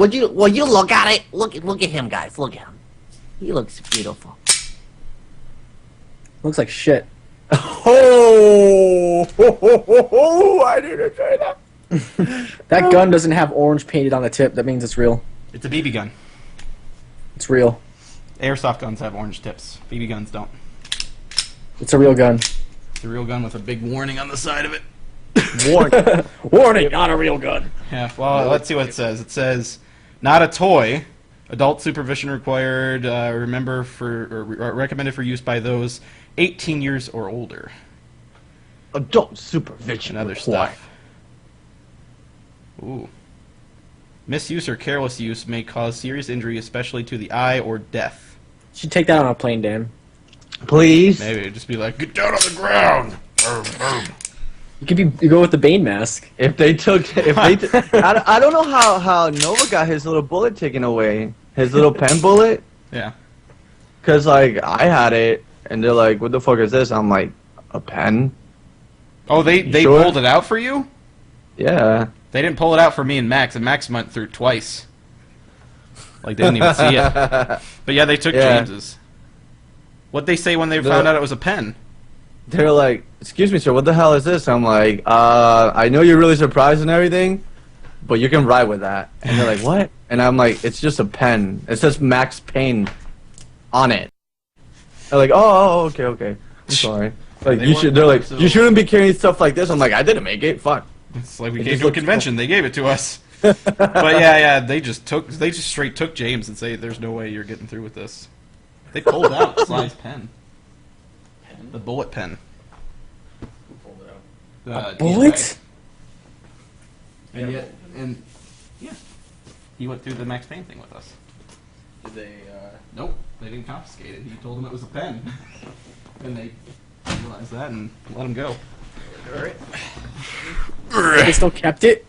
Would you look at it? Look at him, guys. Look at him. He looks beautiful. Looks like shit. Oh! I didn't say that. That gun doesn't have orange painted on the tip. That means it's real. It's a BB gun. It's real. Airsoft guns have orange tips. BB guns don't. It's a real gun. It's a real gun with a big warning on the side of it. Warning. Warning, not a real gun. Yeah, well, let's see what it says. It says, not a toy. Adult supervision required. Recommended for use by those 18 years or older. Adult supervision. And other required. stuff. Ooh. Misuse or careless use may cause serious injury, especially to the eye or death. Should take that on a plane, Dan. Please. Maybe it'd just be like, get down on the ground. You go with the Bane mask. If they took, I don't know how Nova got his little bullet taken away, his little pen bullet. Yeah. Cause like I had it, and they're like, "What the fuck is this?" I'm like, "A pen." Oh, they Sure. pulled it out for you? Yeah. They didn't pull it out for me and Max went through twice. Like, they didn't even see it. But yeah, they took James's. What'd they say when they found out it was a pen? They're like, "Excuse me, sir, what the hell is this?" I'm like, I know you're really surprised and everything, but you can ride with that." And they're like, "What?" And I'm like, "It's just a pen. It says Max Payne on it." They're like, "Oh, okay. I'm sorry." Like They you want should. They're like, so- "You shouldn't be carrying stuff like this." I'm like, "I didn't make it. Fuck." It's like we It came just to a looks convention. They gave it to us. But yeah, they just straight took James and say, "There's no way you're getting through with this." They pulled out Sly's pen. The bullet pen. Who pulled it out? Bullet? And yet, he went through the Max Payne thing with us. Did they, Nope, they didn't confiscate it. He told them it was a pen. And they realized that and let him go. alright. They still kept it?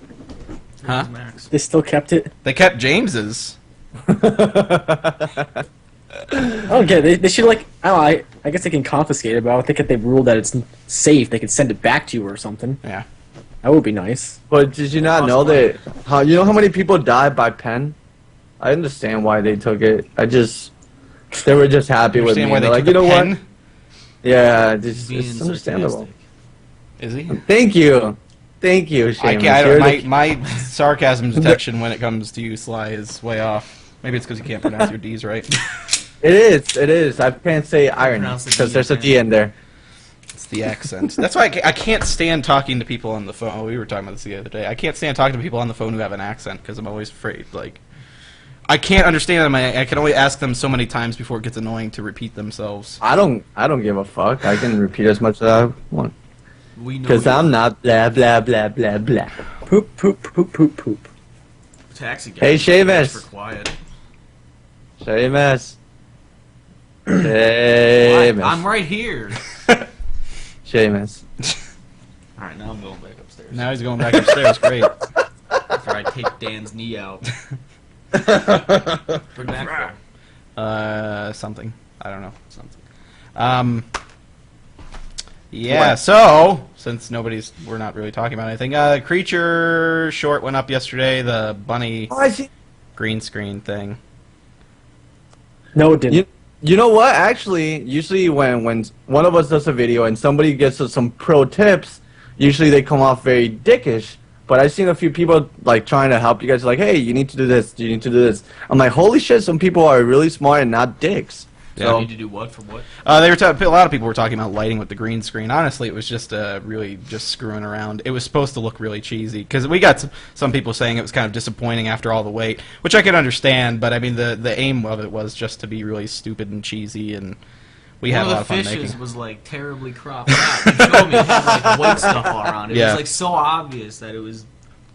Huh? Max. They still kept it? They kept James's. I don't get it. They should, like, I don't know, I guess they can confiscate it, but I don't think if they ruled that it's safe, they could send it back to you or something. Yeah. That would be nice. But did you not know that? You know how many people died by pen? I understand why they took it. They were just happy with me. Understand why they They're like, took you a know pen? what? Yeah, Being it's understandable. sarcastic. Is he? Thank you, Seamus. I You're don't, the- my sarcasm detection when it comes to you, Sly, is way off. Maybe it's because you can't pronounce your D's right. It is. I can't say iron Pronounce the because D there's a in D in there. It's the accent. That's why I can't stand talking to people on the phone. Oh, we were talking about this the other day. I can't stand talking to people on the phone who have an accent because I'm always afraid. Like, I can't understand them. I can only ask them so many times before it gets annoying to repeat themselves. I don't give a fuck. I can repeat as much as I want We know because you- I'm not blah blah blah blah blah. Poop, poop, poop, poop, poop. Taxi guy. Hey, Seamus. For quiet. Seamus. What? Seamus. I'm right here. Seamus. Alright, now I'm going back upstairs. Now he's going back upstairs. Great. After I take Dan's knee out. Put it back there. Something. I don't know. Something. Yeah, so, since we're not really talking about anything, Creature short went up yesterday, the bunny Oh, I see. green screen thing. No, it didn't. You know what? Actually, usually when one of us does a video and somebody gets us some pro tips, usually they come off very dickish. But I've seen a few people like trying to help you guys, like, "Hey, you need to do this. You need to do this." I'm like, "Holy shit! Some people are really smart and not dicks." So So you need to do what for what? They were a lot of people were talking about lighting with the green screen. Honestly, it was just really just screwing around. It was supposed to look really cheesy because we got some people saying it was kind of disappointing after all the wait, which I can understand. But I mean, the aim of it was just to be really stupid and cheesy, and we had a One lot of of the fun fishes making. was like terribly cropped out. You showed me it had like white stuff all around it. Yeah. It was like so obvious that it was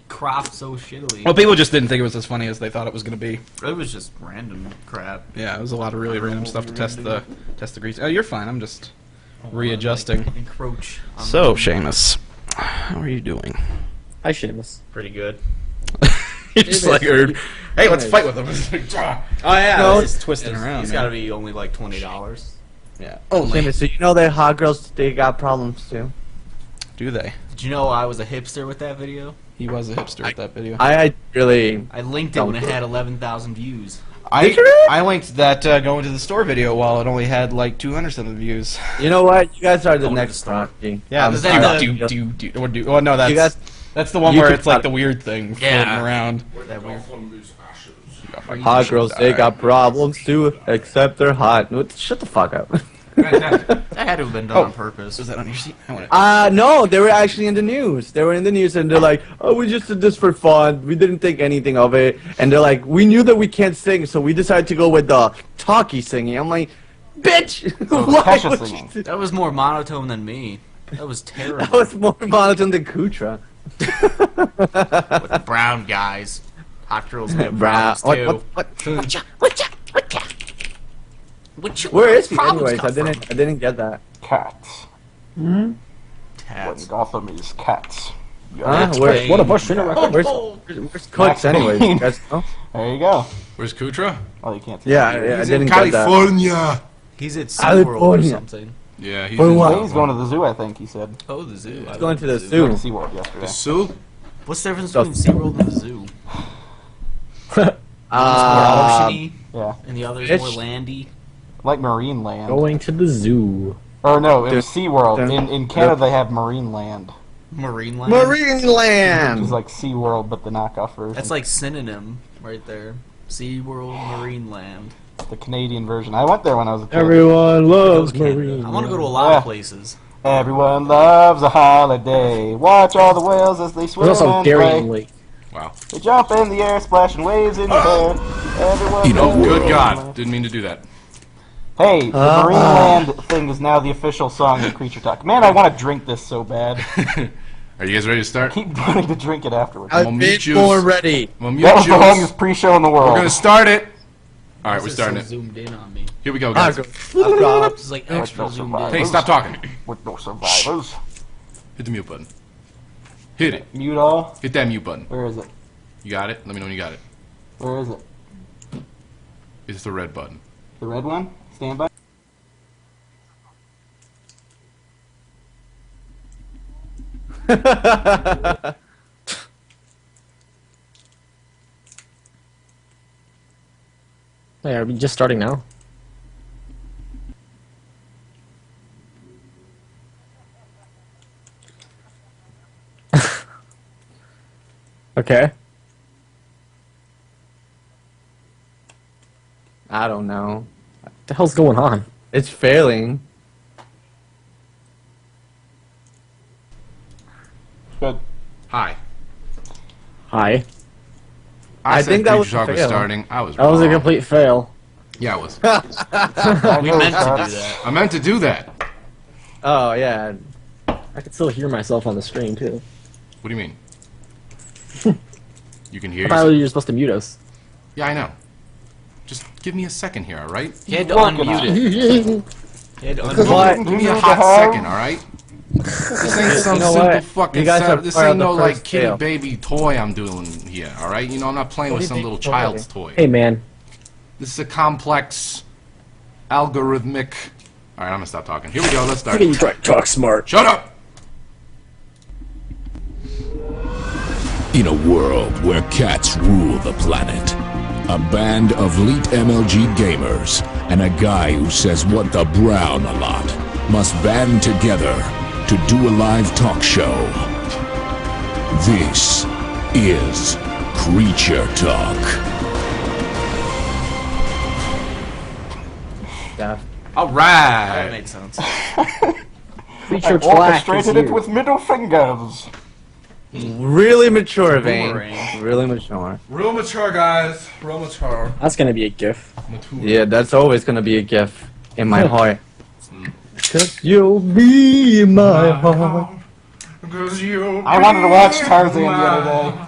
cropped so shittily. Well, people just didn't think it was as funny as they thought it was going to be. It was just random crap. Yeah, it was a lot of really random stuff to test the grease. Oh, you're fine. I'm just readjusting. Encroach. on So, the- Seamus, how are you doing? Hi, Seamus. pretty good. You're just like, hey, let's fight with him. Oh yeah, No, it's twisting it's around, got to man. be only like $20. Yeah. Seamus, so you know that hot girls they got problems too. Do they? Did you know I was a hipster with that video? He was a hipster with that video. I really. I linked it when it had 11,000 views. I linked that going to the store video while it only had like 200 something views. You know what? You guys are the Going to next the store. Rocky. Yeah, Was that well, no, that's You guys- that's the one you where could it's like cut the weird thing Yeah. floating around. That weird. Hot girls, they got problems too, except they're hot. Shut the fuck up. That had to have been done on purpose. Was that on your seat? I want No, they were actually in the news. They were in the news, and they're like, "Oh, we just did this for fun. We didn't think anything of it." And they're like, "We knew that we can't sing, so we decided to go with the talkie singing." I'm like, "Bitch, why Kesha would you singing. do-" That was more monotone than me. That was terrible. That was more monotone than Kutra. With the brown guys. Hot girls have Brown. problems too. Where is he, Problems anyways? come I didn't get that. cats. Tats. Gotham is cats. Huh? That's Where, Bane. What a bush in a record. where's Cooks, anyways? You guys know? There you go. Where's Kutra? Oh, you can't see. Yeah, I didn't get that. California. He's at SeaWorld or California. something. Yeah, he's For in what? He's going to the zoo, I think he said. Oh, the zoo. He's going to the He zoo. went to SeaWorld yesterday. the zoo. What's the difference between SeaWorld and the zoo? One's more Uh, oceany, Yeah. and the other's it's- more landy. Like Marine Land. Going to the zoo. Or no, it was There's- SeaWorld. there's- In Canada, they have Marine Land. Marine land. Marine Which Land. is like SeaWorld, but the knockoff version. That's like synonym right there. SeaWorld, Marine land. the Canadian version. I went there when I was a kid. Everyone loves Go Canada. marine. I want to go to a lot Yeah. of places. Everyone loves a holiday. Watch all the whales as they swim There's also and Darien play. Lake. Wow. They jump in the air, splashing waves in your hair. Everyone You know, loves good a God, holiday. didn't mean to do that. Hey, the Marine Land thing is now the official song of Creature Talk. Man, I want to drink this so bad. Are you guys ready to start? Keep wanting to drink it afterwards. I'll I've mute been you. more ready. Well, mute That was the you. longest pre-show in the world. We're gonna start it. All right, we're This is starting so it. zoomed in on me. Here we go, Ah, guys. This is like extra no zoomed surprise. in. Hey, stop talking. With no survivors. Hit the mute button. Hit it. Mute all. Hit that mute button. Where is it? You got it? Let me know when you got it. Where is it? It's the red button. The red one? Stand by. Hey, are we just starting now? Okay. I don't know. What the hell's going on? It's failing. Good. Hi. Hi. I said think that was Creature Talk a was fail. starting. I was That was a wrong. complete fail. Yeah, it was. We meant to do that. I meant to do that. Oh yeah. I can still hear myself on the screen too. What do you mean? You can hear I thought yourself? you were supposed to mute us. Yeah, I know. Just give me a second here, all right? He had to Working unmute on it. He had to unmute What? it. Give me a hot second, all right? This ain't some You know simple what? fucking You guys sound. are This part of ain't the no like first kitty fail. baby toy I'm doing here, all right? You know, I'm not playing with some little child's toy. Hey man. This is a complex, algorithmic. All right, I'm gonna stop talking. Here we go. Let's start. Look at you try to talk smart. Shut up. In a world where cats rule the planet, a band of elite MLG gamers and a guy who says what the brown a lot must band together to do a live talk show. This is Creature Talk. Yeah. All That right. made sense. Creature Flash is Orchestrated it here. with middle fingers. Really mature, Vane. Boomerang. Really mature. Real mature, guys. Real mature. That's gonna be a GIF. Yeah, that's always gonna be a GIF in my heart. Cause you'll be in my heart. I wanted to watch Tarzan the other day.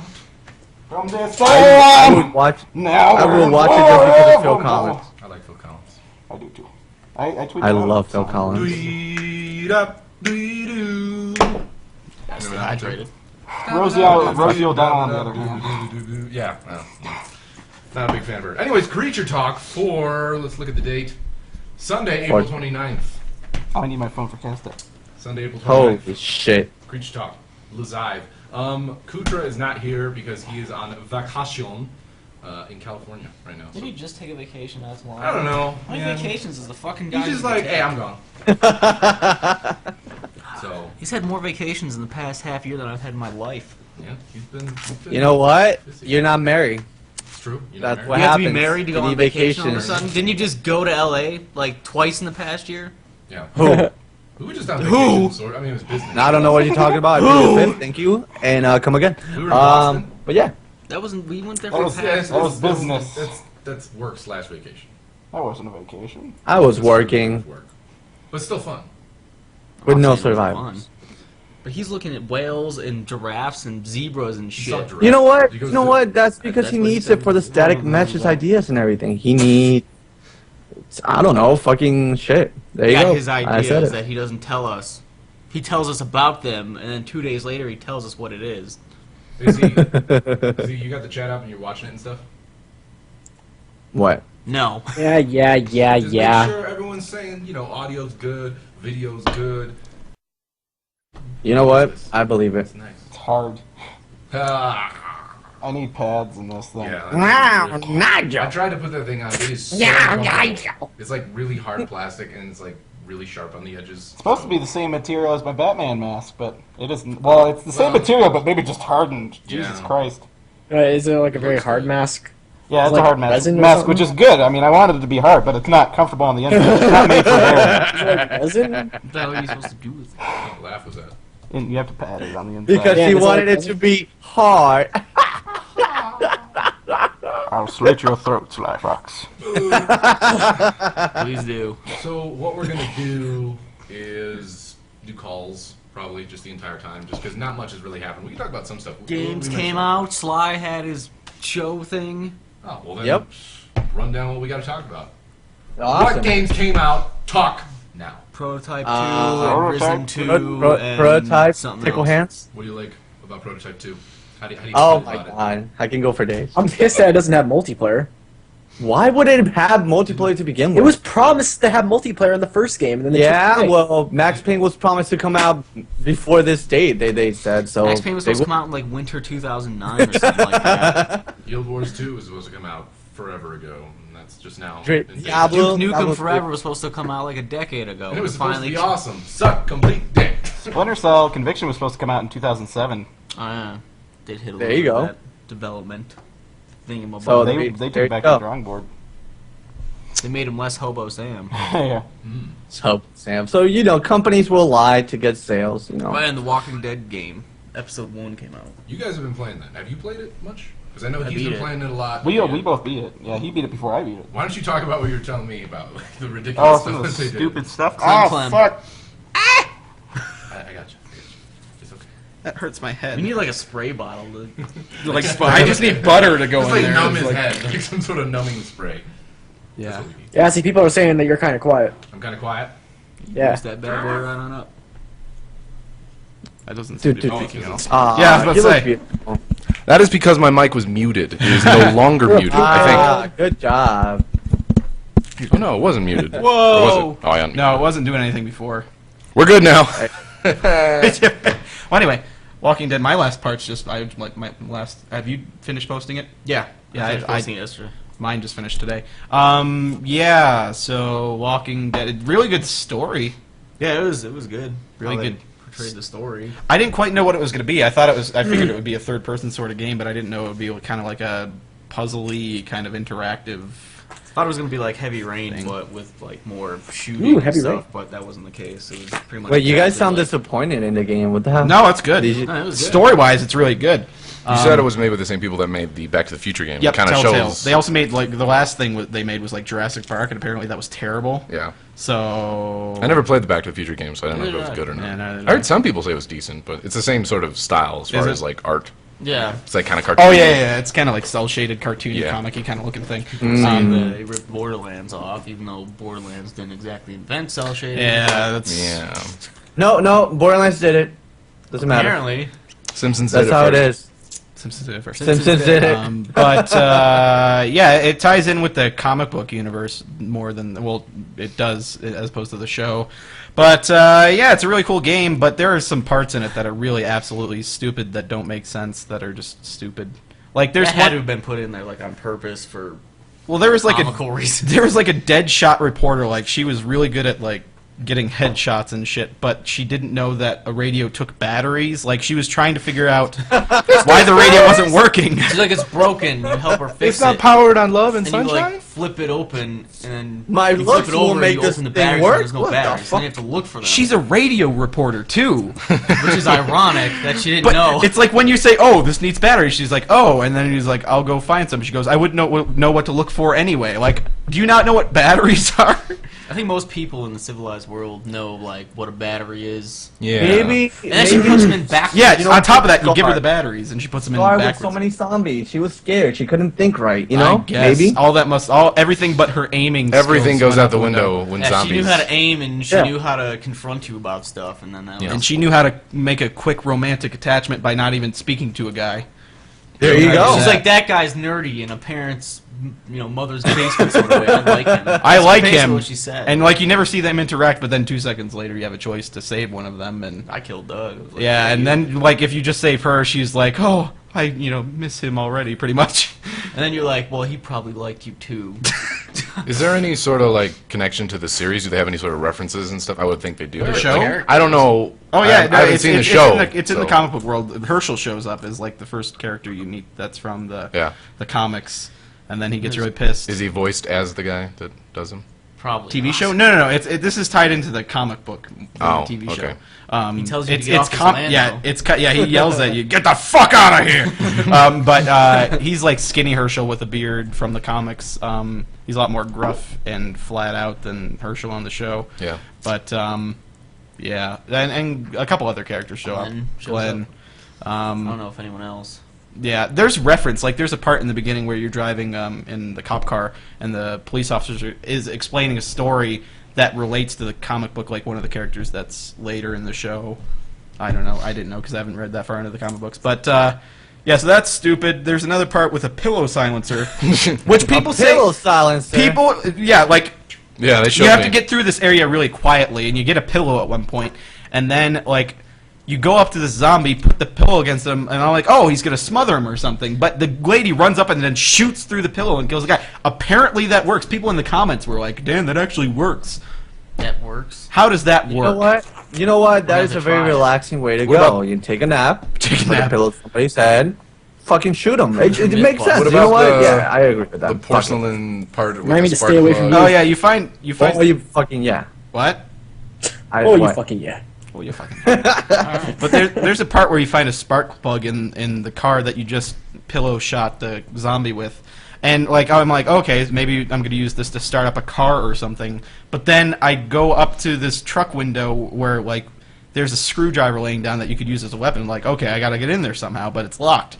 From this day I on, would watch. now I will and watch it just because of Phil forevermore. Collins. I like Phil Collins. I do too. I tweeted I out love a Phil song. Collins. Tweet up, tweet doo. That's dehydrated. Rosie O'Donnell on the other hand. Yeah, well, not a big fan of her. Anyways, Creature Talk for, let's look at the date. Sunday, April 29th. Oh, I need my phone for cast it. Sunday, April 29th. Holy shit. Creature Talk, live. Kutra is not here because he is on vacation in California right now. Did So he just take a vacation not too long? I don't know. How many man. vacations is the fucking guy? He's just who's like, been hey, taking? I'm gone. So He's had more vacations in the past half year than I've had in my life. yeah, he's been You know what? busy. You're not married. It's true. You're That's not what You have to be happens. married to go You on need vacation all of a vacations. sudden? Didn't you just go to LA like twice in the past year? Yeah. Who? We were just on Who? vacation. So, I mean, it was business. I don't know what you're talking about. I plead the fifth. Thank you. And come again. We were in Boston. But yeah. That wasn't. We went there That for was- a Yeah, past. That was business. That's work/vacation. That wasn't a vacation. I was It's working work. But still fun. with I'm no saying it was survivors. fun. But he's looking at whales and giraffes and zebras and saw shit. giraffe. You know what? He goes You know to- what? That's because That's he what he needs said. it for the static matches ideas and everything. He needs, I don't know, fucking shit. There you Got go. his I said ideas it. that he doesn't tell us. He tells us about them, and then 2 days later he tells us what it is. Is he, you got the chat up and you're watching it and stuff? What? No. Yeah. Just make sure everyone's saying, audio's good, video's good. You know what? I believe it. It's nice. It's hard. Ah, I need pads in this thing. yeah. Wow, I Nigel. tried to put that thing on. It is so uncomfortable. It's like really hard plastic and it's like really sharp on the edges. It's supposed to be the same material as my Batman mask, but it isn't. Well, it's the same material, but maybe just hardened. Jesus Yeah. Christ. Is it like a very hard mask? Yeah, it's Like a hard mask, resin or mask, which is good. I mean, I wanted it to be hard, but it's not comfortable on the inside. It's not made for hair. Is it like resin? What the hell are you supposed to do with it? What laugh was that? And you have to pad it on the inside. Because Yeah, he it's wanted like- it to be hard. I'll slit your throat, Sly Fox. Please do. So what we're gonna do is do calls, probably just the entire time, just because not much has really happened. We can talk about some stuff. Games We came mentioned- out. Sly had his show thing. Oh well, then Yep. run down what we got to talk about. Awesome. What games came out? Talk now. Prototype 2, Uh, and Risen Prototype? 2, and Prototype, something tickle else. hands. What do you like about Prototype 2? How do you Oh feel my about it? god, I can go for days. I'm pissed that it doesn't have multiplayer. Why would it have multiplayer to begin with? It was promised to have multiplayer in the first game, and then they took it Yeah, away. well, Max Payne was promised to come out before this date. They said so. Max Payne was they supposed to come out in like winter 2009 or something like that. Guild Wars 2 was supposed to come out forever ago, and that's just now. Great. in Diablo. Duke Nukem Diablo Forever 3. was supposed to come out like a decade ago. And it was supposed finally to be awesome. Suck complete dick. Splinter Cell Conviction was supposed to come out in 2007. Did hit a There little you bit of go. that development thingamabob. So They there took you it back go. to the drawing board. They made him less Hobo Sam. Yeah. So Sam. So companies will lie to get sales. And the Walking Dead game, episode 1 came out. You guys have been playing that. Have you played it much? Because I know I he's beat been it. playing it a lot. We Yeah. both beat it. Yeah, he beat it before I beat it. Why don't you talk about what you were telling me about like, the Oh, ridiculous some stuff of that the they stupid did? stuff. Clem Oh, Clem. fuck. I got you. It's okay. That hurts my head. We need like a spray bottle to... like, I just need butter to go It's in like there. numb It's his like- head, like some sort of numbing spray. That's Yeah. what we need. Yeah, see, people are saying that you're kind of quiet. I'm kind of quiet. Yeah. Use that bad boy right on up. That doesn't seem to be Dude, making dude. it. Ah, Yeah, I was about you to look say. beautiful. That is because my mic was muted. It is no longer muted, I Ah, good job. think. Oh no, it wasn't muted. Or was Whoa! it? Oh, I unmuted. No, it wasn't doing anything before. We're good now. Well, anyway, Walking Dead. My last part's just my last. Have you finished posting it? Yeah. Yeah, I think yesterday. Mine just finished today. Yeah. So Walking Dead, really good story. Yeah, it was good. Really How they good. portrayed the story. I didn't quite know what it was going to be. I figured it would be a third-person sort of game, but I didn't know it would be kind of like a puzzly kind of interactive. Thought it was gonna be like Heavy Rain, Thing. but with like more shooting Ooh, and Heavy stuff. Rain. But that wasn't the case. It was pretty much. Wait, you guys exactly sound like- disappointed in the game. What the hell? No, it's good. Did you- No, it was good. Story-wise, it's really good. You said it was made with the same people that made the Back to the Future game. Yep, It kind of Telltale. shows. They also made like the last thing they made was like Jurassic Park, and apparently that was terrible. Yeah. So I never played the Back to the Future game, so I don't know if it was Neither good or Yeah, not. neither did I I. heard some people say it was decent, but it's the same sort of style as far it? as like art. Yeah. It's like kind of cartoony. Oh yeah. It's kind of like cel-shaded, cartoony, Yeah. comic-y kind of looking thing. They ripped Borderlands off, even though Borderlands didn't exactly invent cell shading. Yeah, that's Yeah. No, Borderlands did it. Doesn't matter. Apparently. Simpsons. That's did how it first. is. Simpsons did it first. Simpsons did it. But yeah, it ties in with the comic book universe more than it does as opposed to the show. But yeah, it's a really cool game. But there are some parts in it that are really absolutely stupid that don't make sense. That are just stupid. Like there's That had to have been put in there like on purpose for there was like comical reasons. there was like a Deadshot reporter. Like she was really good at like getting headshots and shit, but she didn't know that a radio took batteries. Like she was trying to figure out why the radio wasn't working. She's like, it's broken. You help her fix It's not it. powered on love and And you sunshine. like flip it open, and then My you flip looks it will over, make you this open the thing batteries, work? and there's no What the batteries. Then you fuck? have to look for them. She's a radio reporter too. Which is ironic that she didn't But know. it's like when you say, "Oh, this needs batteries," she's like, "Oh," and then he's like, "I'll go find some." She goes, "I wouldn't know what to look for anyway." Like, do you not know what batteries are? I think most people in the civilized world know like what a battery is. Yeah. Maybe. And then she puts them in backwards. Yeah. You know, on top of that, you give her Scar- the batteries, and she puts them in Scar with backwards. so many zombies. She was scared. She couldn't think right. You I know? guess. Maybe. Everything but her aiming. Everything skills goes went out the window when Yeah, zombies. she knew how to aim and she Yeah. knew how to confront you about stuff, and then that was And she knew how to make a quick romantic attachment by not even speaking to a guy. There you go. She's like, that guy's nerdy in a parent's, mother's basement sort of way. I like him. I That's like basically him. What she said. And like you never see them interact, but then 2 seconds later you have a choice to save one of them, and I killed Doug. It was like, yeah, and then like if you just save her, she's like, "Oh, I miss him already," pretty much. and then you're like, well, he probably liked you too. Is there any sort of like connection to the series? Do they have any sort of references and stuff? I would think they do. The but, show? like, I don't know. Oh yeah, I haven't seen the show. It's in the so- comic book world. Herschel shows up as like the first character you meet. That's from the comics, and then he gets really pissed. Is he voiced as the guy that does him? Probably. TV not. show? No. This is tied into the comic book Oh, TV show. okay. He tells you to it's, get it's off his com- land, yeah, though. he yells at you, "Get the fuck out of here!" But he's like skinny Herschel with a beard from the comics. He's a lot more gruff and flat out than Herschel on the show. Yeah. But yeah, and a couple other characters show Glenn up. shows Glenn. I don't know if anyone else. Yeah, there's reference. Like, there's a part in the beginning where you're driving in the cop car, and the police officer is explaining a story that relates to the comic book, like one of the characters that's later in the show. I don't know. I didn't know because I haven't read that far into the comic books. But, yeah, so that's stupid. There's another part with a pillow silencer, which people say... Pillow silencer. People, yeah, like... Yeah, they showed You have me. to get through this area really quietly, and you get a pillow at one point, and then, like... You go up to this zombie, put the pillow against him, and I'm like, oh, he's going to smother him or something. But the lady runs up and then shoots through the pillow and kills the guy. Apparently that works. People in the comments were like, Dan, that actually works. That works. How does that work? You know what? That We're is gonna a very try it. relaxing way to What go. about- You take a nap, Take a put a nap. pillow on somebody's head, fucking shoot them. It makes sense. What You know about what? the- Yeah, I agree with that. The Fuck it. porcelain part with Remind me the to spark stay away from plug. Oh, yeah, you find... Oh, you fucking yeah. What? Oh, you what? fucking yeah. Oh, you fucking... But there's a part where you find a spark plug in the car that you just pillow shot the zombie with. And like I'm like, okay, maybe I'm gonna use this to start up a car or something. But then I go up to this truck window where like there's a screwdriver laying down that you could use as a weapon. Like, okay, I gotta get in there somehow, but it's locked.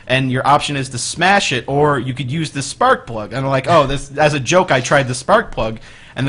And your option is to smash it, or you could use the spark plug. And I'm like, oh, this as a joke, I tried the spark plug. And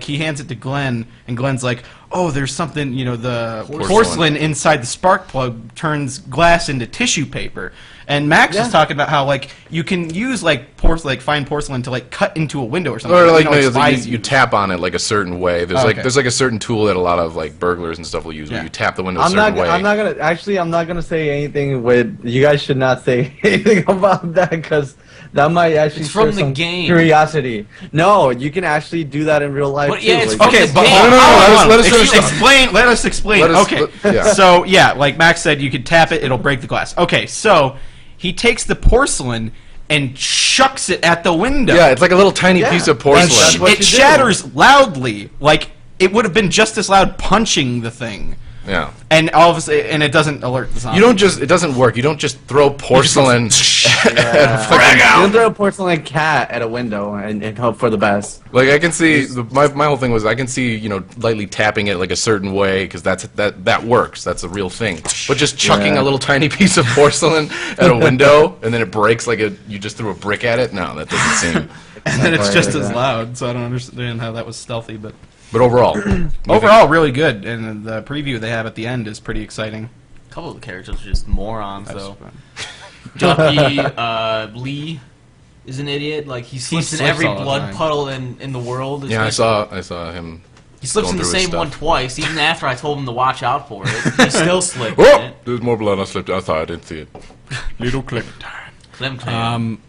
he hands it to Glenn, and Glenn's like, oh, there's something, the porcelain inside the spark plug turns glass into tissue paper. And Max was talking about how you can use fine porcelain to cut into a window or something. Or it's wise you tap on it like a certain way. There's okay. there's a certain tool that a lot of burglars and stuff will use where you tap the window a certain way. I'm not gonna say anything with. You guys should not say anything about that because that might actually It's from stir the some game. curiosity. No, you can actually do that in real life But too. yeah, it's Like, from Okay, the but game. hold on, No, hold on. let us finish. Let us explain. Let us- Okay, yeah. so yeah, like Max said, you could tap it; it'll break the glass. Okay, so he takes the porcelain and chucks it at the window. Yeah, it's like a little tiny piece of That's porcelain. what It you do. shatters loudly, like it would have been just as loud punching the thing. Yeah. And all of a sudden, and it doesn't alert the zombie. It doesn't work. You don't just throw porcelain at a You fucking don't throw a porcelain cat at a window and hope for the best. Like I can see my whole thing was I can see lightly tapping it like a certain way because that works. That's a real thing. But just chucking a little tiny piece of porcelain at a window and then it breaks you just threw a brick at it. No, that doesn't seem. and then it's quite just like as that. loud. So I don't understand how that was stealthy, but But overall, overall, really good. And the preview they have at the end is pretty exciting. A couple of the characters are just morons, though. Ducky, Lee is an idiot. Like he slips in slips every all the blood time. puddle in the world. It's Yeah, like- I saw him. He slips going in the through his same stuff. one twice, even after I told him to watch out for it. He still slipped in Oh, it. there's more blood. I slipped. I thought I didn't see it. Little Clementine. Clem.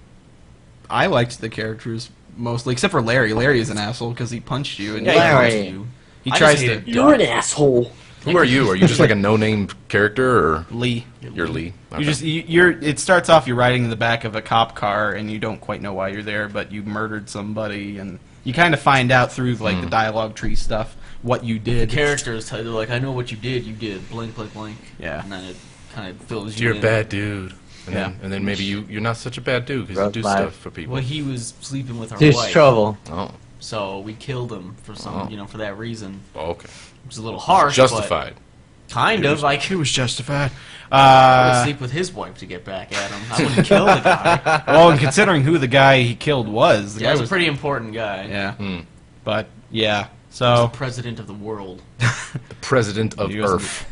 I liked the characters mostly, except for Larry. Larry is an asshole because he punched you. And Yeah, he Larry. punched you. He I tries just to. hated You're an asshole. Who are you? Are you just like a no-name character, or Lee. you're Lee? Okay. You're. It starts off you're riding in the back of a cop car and you don't quite know why you're there, but you murdered somebody, and you kind of find out through like the dialogue tree stuff what you did. Characters, they're like, I know what you did. You did blank, blank, blank. Yeah. And then it kind of fills you You're a in. bad dude. And Yeah. then maybe you're not such a bad dude because you Rough do life. stuff for people. Well, he was sleeping with our There's wife, trouble. Oh, so we killed him for some, for that reason. okay. It was a little harsh, Justified. but kind of like It was justified. I would sleep with his wife to get back at him. I wouldn't kill the guy. Well, and considering who the guy he killed was, the Yeah, guy he's was a pretty important guy. yeah. But yeah, He's so the president of the world. The president of He was- Earth.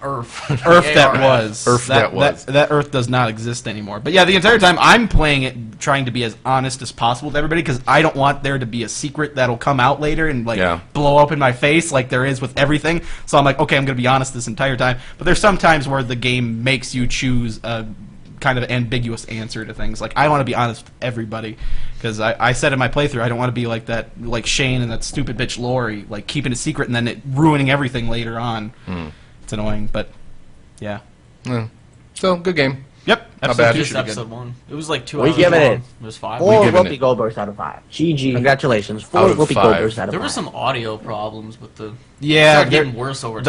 Earth. Earth that ARF. was. Earth that was. That Earth does not exist anymore. But yeah, the entire time I'm playing it, trying to be as honest as possible with everybody because I don't want there to be a secret that'll come out later and like Yeah. blow up in my face like there is with everything. So I'm like, okay, I'm gonna be honest this entire time. But there's some times where the game makes you choose a kind of ambiguous answer to things. Like I want to be honest with everybody because I said in my playthrough I don't want to be like that, like Shane and that stupid bitch Lori, like keeping a secret and then it ruining everything later on. It's annoying, but yeah. Yeah. So good game. Yep. Not episode bad. two Just should be episode good. 1. It was like 2 We hours give it long. a- It was 5. Four giving Whoopi it- Goldbergs out of 5. GG. Congratulations. 4 Out of Whoopi 5. Goldbergs out of 5. There were some audio problems with the... Yeah, It started getting worse over the